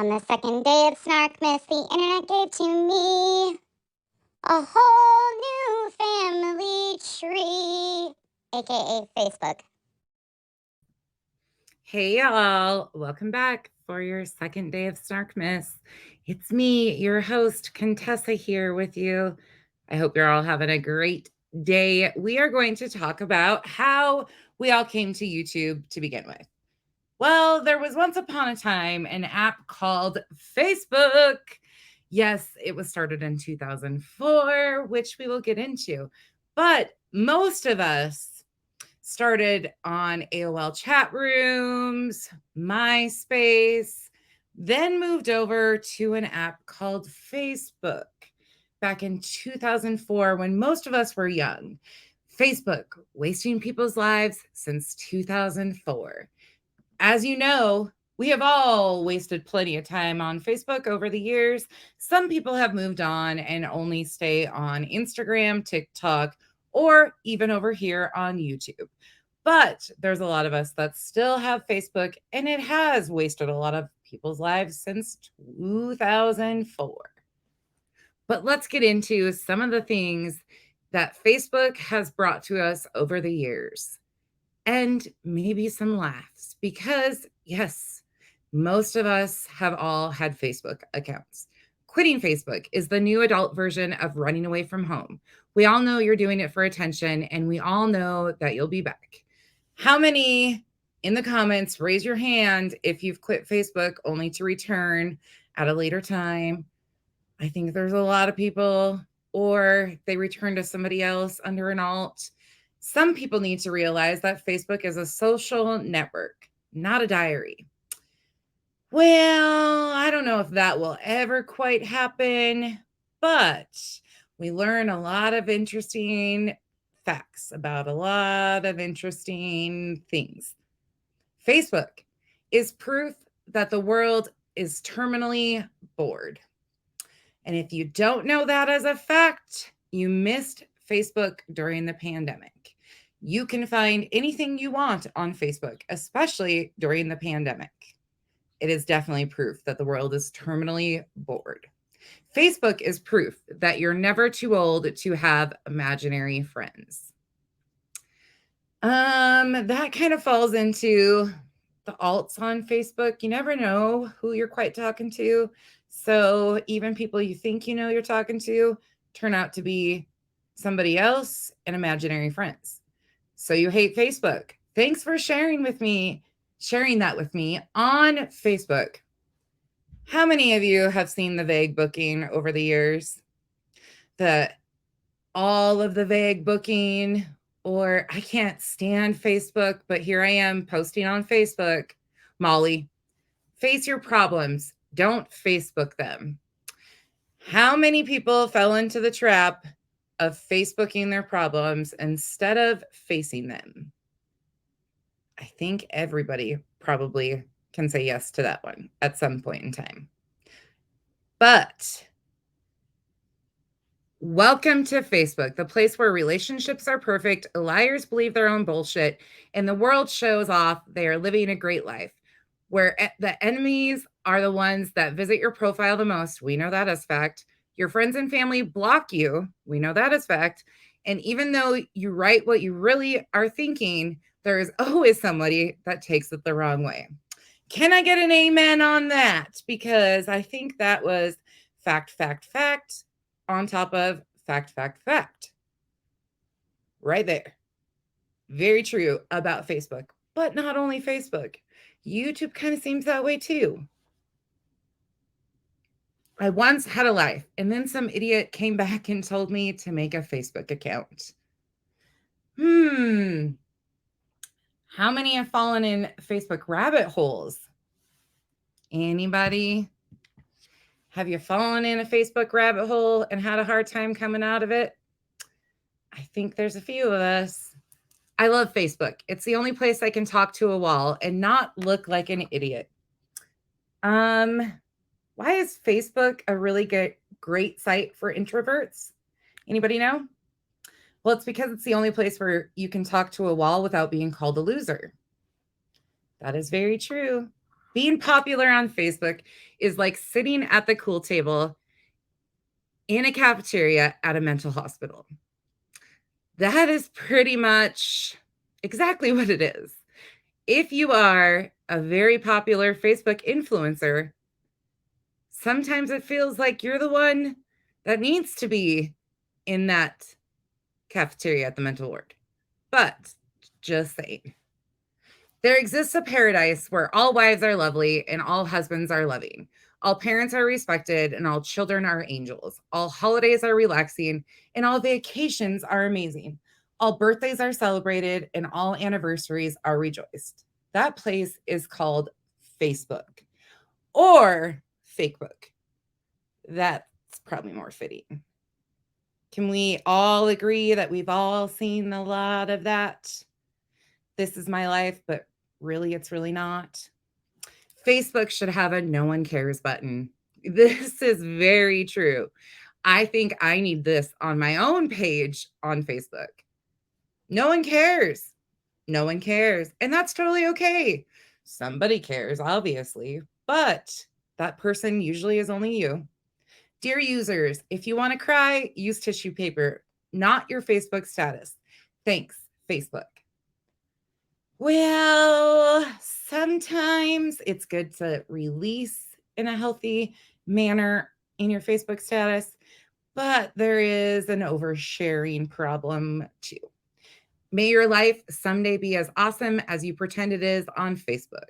On the second day of Snarkmas, the internet gave to me a whole new family tree, aka Facebook. Hey y'all, welcome back for your second day of Snarkmas. It's me, your host, Contessa, here with you. I hope you're all having a great day. We are going to talk about how we all came to YouTube to begin with. Well, there was once upon a time an app called Facebook. Yes, it was started in 2004, which we will get into. But most of us started on AOL chat rooms, MySpace, then moved over to an app called Facebook back in 2004 when most of us were young. Facebook, wasting people's lives since 2004. As you know, we have all wasted plenty of time on Facebook over the years. Some people have moved on and only stay on Instagram, TikTok, or even over here on YouTube. But there's a lot of us that still have Facebook, and it has wasted a lot of people's lives since 2004. But let's get into some of the things that Facebook has brought to us over the years and maybe some laughs because, yes, most of us have all had Facebook accounts. Quitting Facebook is the new adult version of running away from home. We all know you're doing it for attention, and we all know that you'll be back. How many in the comments raise your hand if you've quit Facebook only to return at a later time? I think there's a lot of people, or they return to somebody else under an alt. Some people need to realize that Facebook is a social network, not a diary. Well, I don't know if that will ever quite happen, but we learn a lot of interesting facts about a lot of interesting things. Facebook is proof that the world is terminally bored. And if you don't know that as a fact, you missed Facebook during the pandemic. You can find anything you want on Facebook, especially during the pandemic. It is definitely proof that the world is terminally bored. Facebook is proof that you're never too old to have imaginary friends. That kind of falls into the alts on Facebook. You never know who you're quite talking to. So even people you think you know you're talking to turn out to be somebody else and imaginary friends. So you hate Facebook. Thanks for sharing that with me on Facebook. How many of you have seen the vague booking over the years? All of the vague booking, or I can't stand Facebook, but here I am posting on Facebook. Molly, face your problems. Don't Facebook them. How many people fell into the trap of Facebooking their problems instead of facing them? I think everybody probably can say yes to that one at some point in time. But welcome to Facebook, the place where relationships are perfect, liars believe their own bullshit, and the world shows off they are living a great life. Where the enemies are the ones that visit your profile the most. We know that as fact. Your friends and family block you. We know that as fact. And even though you write what you really are thinking, there is always somebody that takes it the wrong way. Can I get an amen on that? Because I think that was fact on top of fact. Right there. Very true about Facebook. But not only Facebook. YouTube kind of seems that way too. I once had a life, and then some idiot came back and told me to make a Facebook account. How many have fallen in Facebook rabbit holes? Anybody? Have you fallen in a Facebook rabbit hole and had a hard time coming out of it? I think there's a few of us. I love Facebook. It's the only place I can talk to a wall and not look like an idiot. Why is Facebook a really great site for introverts? Anybody know? Well, it's because it's the only place where you can talk to a wall without being called a loser. That is very true. Being popular on Facebook is like sitting at the cool table in a cafeteria at a mental hospital. That is pretty much exactly what it is. If you are a very popular Facebook influencer, sometimes it feels like you're the one that needs to be in that cafeteria at the mental ward. But just saying. There exists a paradise where all wives are lovely and all husbands are loving. All parents are respected and all children are angels. All holidays are relaxing and all vacations are amazing. All birthdays are celebrated and all anniversaries are rejoiced. That place is called Facebook or Fakebook. That's probably more fitting. Can we all agree that we've all seen a lot of that? This is my life, but really, it's really not. Facebook should have a no one cares button. This is very true. I think I need this on my own page on Facebook. No one cares. No one cares. And that's totally okay. Somebody cares, obviously, but that person usually is only you. Dear users, if you want to cry, use tissue paper, not your Facebook status. Thanks, Facebook. Well, sometimes it's good to release in a healthy manner in your Facebook status, but there is an oversharing problem too. May your life someday be as awesome as you pretend it is on Facebook.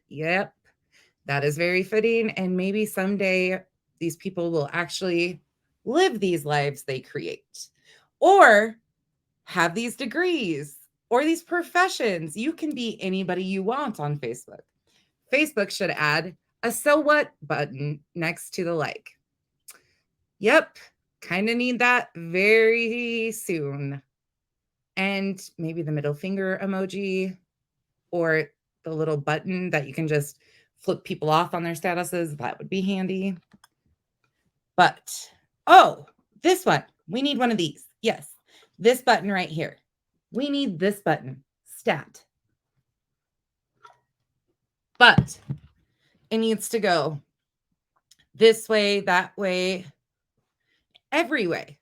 Yep, that is very fitting. And maybe someday these people will actually live these lives they create or have these degrees or these professions. You can be anybody you want on Facebook. Facebook should add a so what button next to the like. Yep, kind of need that very soon. And maybe the middle finger emoji or the little button that you can just flip people off on their statuses. That would be handy. But, oh, this one. We need one of these. Yes, this button right here. We need this button, stat. But it needs to go this way, that way, every way.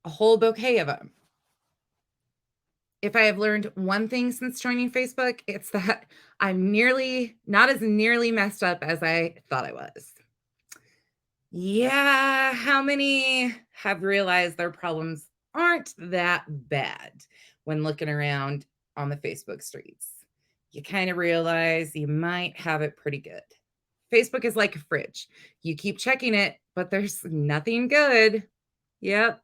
A whole bouquet of them. If I have learned one thing since joining Facebook, it's that I'm not as nearly messed up as I thought I was. Yeah, how many have realized their problems aren't that bad when looking around on the Facebook streets? You kind of realize you might have it pretty good. Facebook is like a fridge. You keep checking it, but there's nothing good. Yep.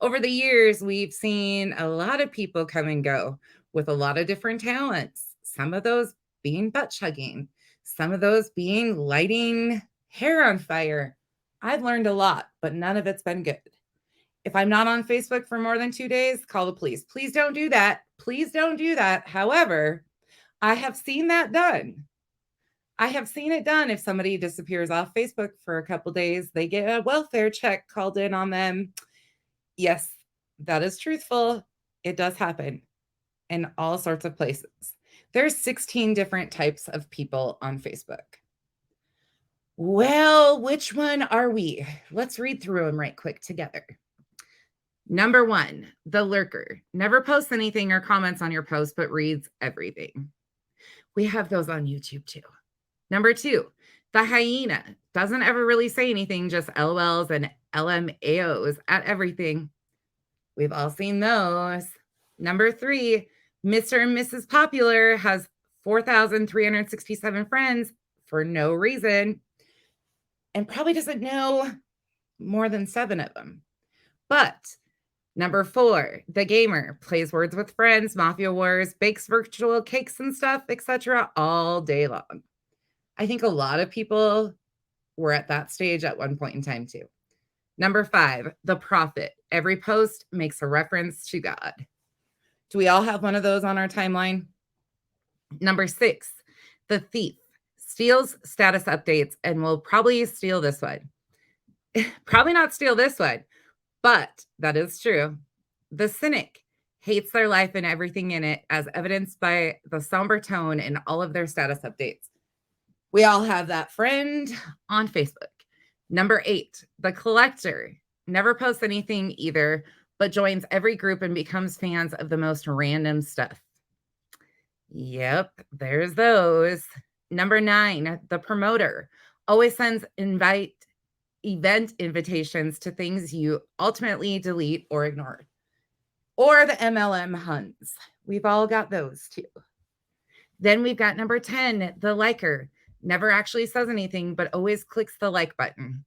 Over the years, we've seen a lot of people come and go with a lot of different talents. Some of those being butt chugging, some of those being lighting hair on fire. I've learned a lot, but none of it's been good. If I'm not on Facebook for more than 2 days, call the police. Please don't do that. Please don't do that. However, I have seen that done. I have seen it done. If somebody disappears off Facebook for a couple days, they get a welfare check called in on them. Yes, that is truthful. It does happen in all sorts of places. There's 16 different types of people on Facebook. Well, which one are we? Let's read through them right quick together. Number 1, the lurker. Never posts anything or comments on your post, but reads everything. We have those on YouTube too. Number 2, the hyena. Doesn't ever really say anything, just LOLs and LMAOs at everything. We've all seen those. Number 3, Mr. and Mrs. Popular has 4,367 friends for no reason and probably doesn't know more than 7 of them. But number 4, the gamer plays Words with Friends, Mafia Wars, bakes virtual cakes and stuff, etc. all day long. I think a lot of people were at that stage at one point in time too. Number 5, the prophet. Every post makes a reference to God. Do we all have one of those on our timeline? Number 6, the thief. Steals status updates and will probably steal this one. Probably not steal this one, but that is true. The cynic hates their life and everything in it, as evidenced by the somber tone in all of their status updates. We all have that friend on Facebook. Number 8, the collector. Never posts anything either, but joins every group and becomes fans of the most random stuff. Yep, there's those. Number 9, the promoter. Always sends event invitations to things you ultimately delete or ignore. Or the MLM Huns. We've all got those too. Then we've got number 10, the liker. Never actually says anything, but always clicks the like button.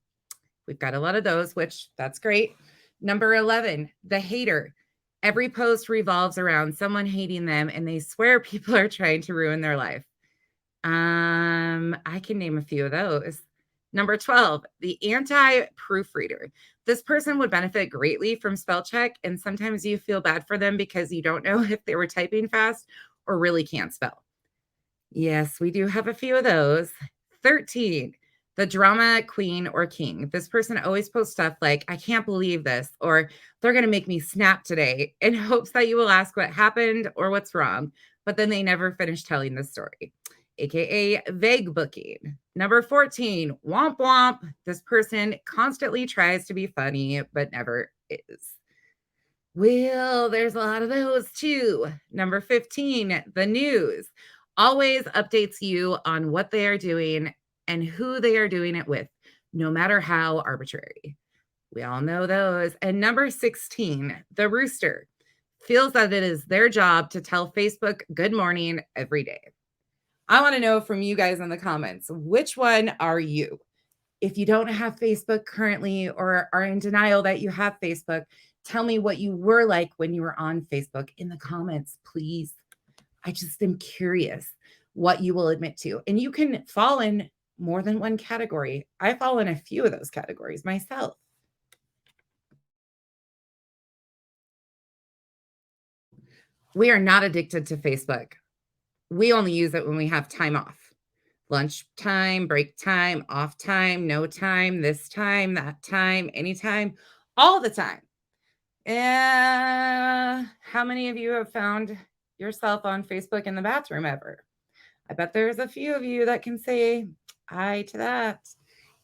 We've got a lot of those, which that's great. Number 11, the hater. Every post revolves around someone hating them, and they swear people are trying to ruin their life. I can name a few of those. Number 12, the anti-proofreader. This person would benefit greatly from spell check, and sometimes you feel bad for them because you don't know if they were typing fast or really can't spell. Yes, we do have a few of those. 13, the drama queen or king. This person always posts stuff like, I can't believe this, or they're going to make me snap today, in hopes that you will ask what happened or what's wrong, but then they never finish telling the story, aka vague booking. Number 14, womp womp. This person constantly tries to be funny, but never is. Well, there's a lot of those too. Number 15, the news. Always updates you on what they are doing and who they are doing it with, no matter how arbitrary. We all know those. And number 16, the rooster. Feels that it is their job to tell Facebook good morning every day. I want to know from you guys in the comments, which one are you? If you don't have Facebook currently or are in denial that you have Facebook, tell me what you were like when you were on Facebook in the comments, please. I just am curious what you will admit to. And you can fall in more than one category. I fall in a few of those categories myself. We are not addicted to Facebook. We only use it when we have time off. Lunch time, break time, off time, no time, this time, that time, anytime, all the time. How many of you have found yourself on Facebook in the bathroom ever? I bet there's a few of you that can say aye to that.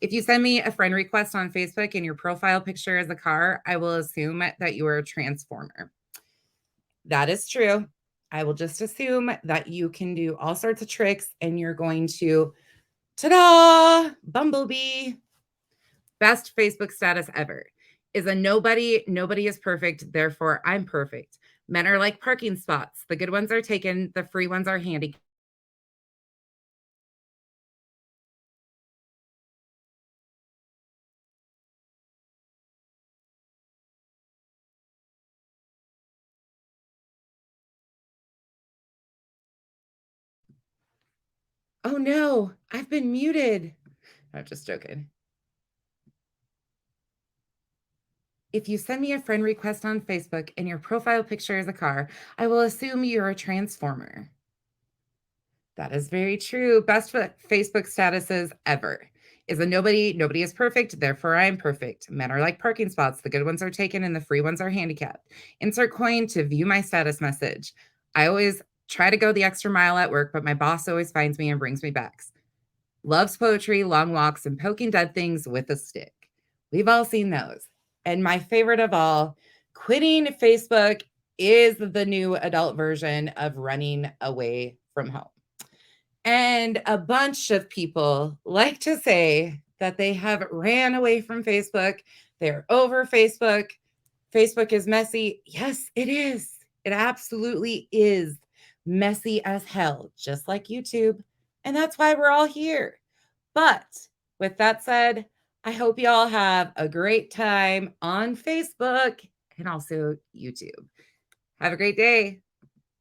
If you send me a friend request on Facebook and your profile picture is a car, I will assume that you are a transformer. That is true. I will just assume that you can do all sorts of tricks and you're going to, ta-da, Bumblebee. Best Facebook status ever is a nobody. Nobody is perfect, therefore I'm perfect. Men are like parking spots. The good ones are taken, the free ones are handy. Oh no, I've been muted. I'm just joking. If you send me a friend request on Facebook and your profile picture is a car, I will assume you're a transformer. That is very true. Best Facebook statuses ever is a nobody. Nobody is perfect, therefore I'm perfect. Men are like parking spots. The good ones are taken and the free ones are handicapped. Insert coin to view my status message. I always try to go the extra mile at work, but my boss always finds me and brings me back. Loves poetry, long walks, and poking dead things with a stick. We've all seen those. And my favorite of all, quitting Facebook is the new adult version of running away from home. And a bunch of people like to say that they have ran away from Facebook. They're over Facebook. Facebook is messy. Yes, it is. It absolutely is messy as hell, just like YouTube. And that's why we're all here. But with that said, I hope you all have a great time on Facebook and also YouTube. Have a great day.